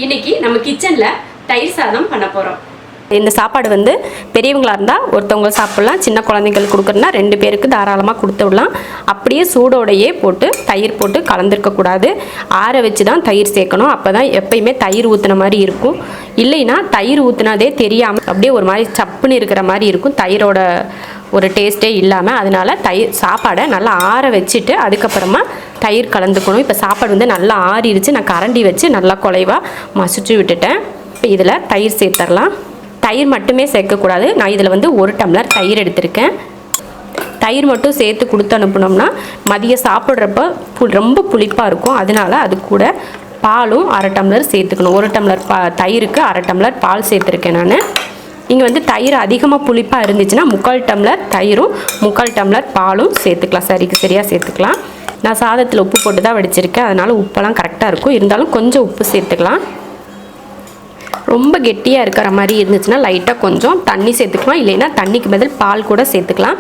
இன்னைக்கு நம்ம கிச்சன்ல தயிர் சாதம் பண்ண போறோம். இந்த சாப்பாடு வந்து பெரியவங்களா இருந்தால் ஒருத்தவங்க சாப்பிடலாம், சின்ன குழந்தைங்களுக்கு கொடுக்குறதுனா 2 பேருக்கு தாராளமாக கொடுத்து விடலாம். அப்படியே சூடோடையே போட்டு தயிர் போட்டு கலந்துருக்கக்கூடாது, ஆற வச்சு தான் தயிர் சேர்க்கணும். அப்போ தான் எப்பயுமே தயிர் ஊற்றின மாதிரி இருக்கும். இல்லைன்னா தயிர் ஊற்றினதே தெரியாமல் அப்படியே ஒரு மாதிரி சப்புன்னு இருக்கிற மாதிரி இருக்கும், தயிரோட ஒரு டேஸ்ட்டே இல்லாமல். அதனால தயிர் சாப்பாடை நல்லா ஆற வச்சுட்டு அதுக்கப்புறமா தயிர் கலந்துக்கணும். இப்போ சாப்பாடு வந்து நல்லா ஆறிடுச்சு, நான் கரண்டி வச்சு நல்லா குலைவாக மசிச்சு விட்டுட்டேன். இப்போ இதில் தயிர் சேர்த்துடலாம். தயிர் மட்டுமே சேர்க்கக்கூடாது, நான் இதில் வந்து 1 டம்ளர் தயிர் எடுத்திருக்கேன். தயிர் மட்டும் சேர்த்து கொடுத்து அனுப்பினோம்னா மதியம் சாப்பிட்றப்ப ரொம்ப புளிப்பாக இருக்கும். அதனால அது கூட பாலும் 1/2 டம்ளர் சேர்த்துக்கணும். 1 டம்ளர் தயிருக்கு 1/2 டம்ளர் பால் சேர்த்துருக்கேன் நான். இங்கே வந்து தயிர் அதிகமாக புளிப்பாக இருந்துச்சுன்னா 3/4 டம்ளர் தயிரும் 3/4 டம்ளர் பாலும் சேர்த்துக்கலாம், சரியாக சேர்த்துக்கலாம். நான் சாதத்தில் உப்பு போட்டு தான் வடிச்சிருக்கேன், அதனால் உப்பெல்லாம் கரெக்டாக இருக்கும். இருந்தாலும் கொஞ்சம் உப்பு சேர்த்துக்கலாம். ரொம்ப கெட்டியாக இருக்கிற மாதிரி இருந்துச்சுன்னா லைட்டாக கொஞ்சம் தண்ணி சேர்த்துக்கலாம், இல்லைன்னா தண்ணிக்கு பதில் பால் கூட சேர்த்துக்கலாம்.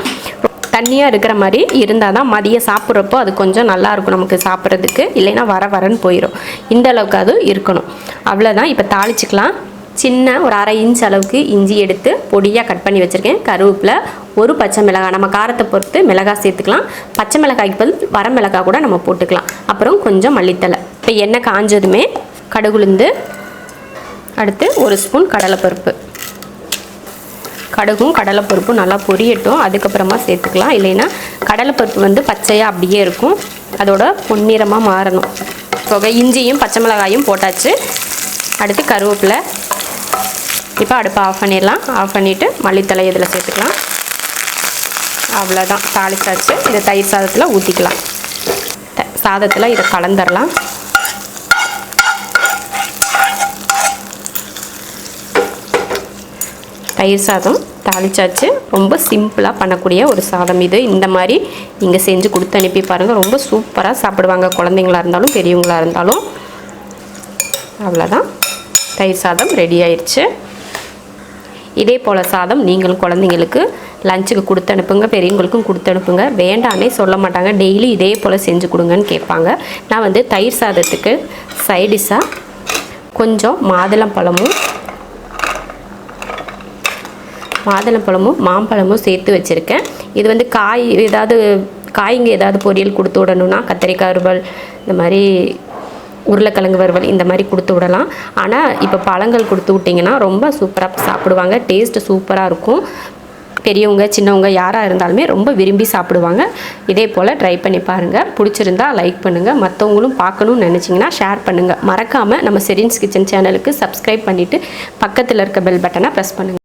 தண்ணியாக இருக்கிற மாதிரி இருந்தால் தான் மதியம் சாப்பிட்றப்போ அது கொஞ்சம் நல்லாயிருக்கும் நமக்கு சாப்பிட்றதுக்கு, இல்லைன்னா வரன்னு போயிடும். இந்த அளவுக்கு அது இருக்கணும். அவ்வளோதான். இப்போ தாளிச்சிக்கலாம். சின்ன ஒரு 1/2 இன்ச் அளவுக்கு இஞ்சி எடுத்து பொடியாக கட் பண்ணி வச்சுருக்கேன். கருவேப்பிலை, 1 பச்சை மிளகாய், நம்ம காரத்தை பொறுத்து மிளகாய் சேர்த்துக்கலாம். பச்சை மிளகாய்க்கு பதில் வர மிளகாய் கூட நம்ம போட்டுக்கலாம். அப்புறம் கொஞ்சம் மல்லித்தலை. இப்போ எண்ணெய் காஞ்சதுமே கடுகுளுந்து, அடுத்து 1 ஸ்பூன் கடலைப்பருப்பு. கடுகும் கடலைப்பருப்பும் நல்லா பொரியட்டும், அதுக்கப்புறமா சேர்த்துக்கலாம். இல்லைன்னா கடலைப்பருப்பு வந்து பச்சையாக அப்படியே இருக்கும், அதோட பொன்னிறமாக மாறணும். போக இஞ்சியும் பச்சை மிளகாயும் போட்டாச்சு. அடுத்து கருவேப்பிலை. இப்போ அடுப்பை ஆஃப் பண்ணிடலாம். ஆஃப் பண்ணிவிட்டு மல்லித்தலை இதில் சேர்த்துக்கலாம். அவ்வளோதான், தாளிச்சாச்சு. இதை தயிர் சாதத்தில் ஊற்றிக்கலாம். சாதத்தில் இதை கலந்துடலாம். தயிர் சாதம் தாளிச்சாச்சு. ரொம்ப சிம்பிளாக பண்ணக்கூடிய ஒரு சாதம் இது. இந்த மாதிரி நீங்கள் செஞ்சு கொடுத்து அனுப்பி பாருங்கள், ரொம்ப சூப்பராக சாப்பிடுவாங்க, குழந்தைங்களா இருந்தாலும் பெரியவங்களாக இருந்தாலும். அவ்வளோதான், தயிர் சாதம் ரெடி ஆயிடுச்சு. இதே போல் சாதம் நீங்களும் குழந்தைங்களுக்கு லஞ்சுக்கு கொடுத்து அனுப்புங்க, பெரியவங்களுக்கும் கொடுத்து அனுப்புங்க. வேண்டானே சொல்ல மாட்டாங்க, டெய்லி இதே போல் செஞ்சு கொடுங்கன்னு கேட்பாங்க. நான் வந்து தயிர் சாதத்துக்கு சைடிஷாக கொஞ்சம் மாதுளம்பழமும் மாம்பழமும் சேர்த்து வச்சுருக்கேன். இது வந்து காய்ங்க ஏதாவது பொரியல் கொடுத்து விடணுன்னா கத்திரிக்காய் வறுவல், இந்த மாதிரி உருளைக்கிழங்கு வறுவல், இந்த மாதிரி கொடுத்து விடலாம். ஆனால் இப்போ பழங்கள் கொடுத்து விட்டிங்கன்னா ரொம்ப சூப்பராக சாப்பிடுவாங்க, டேஸ்ட்டு சூப்பராக இருக்கும். பெரியவங்க சின்னவங்க யாராக இருந்தாலுமே ரொம்ப விரும்பி சாப்பிடுவாங்க. இதே போல் ட்ரை பண்ணி பாருங்கள். பிடிச்சிருந்தா லைக் பண்ணுங்கள், மற்றவங்களும் பார்க்கணுன்னு நினச்சிங்கன்னா ஷேர் பண்ணுங்கள். மறக்காமல் நம்ம ஷெரின்ஸ் கிச்சன் சேனலுக்கு சப்ஸ்கிரைப் பண்ணிவிட்டு பக்கத்தில் இருக்க பெல் பட்டனை ப்ரெஸ் பண்ணுங்கள்.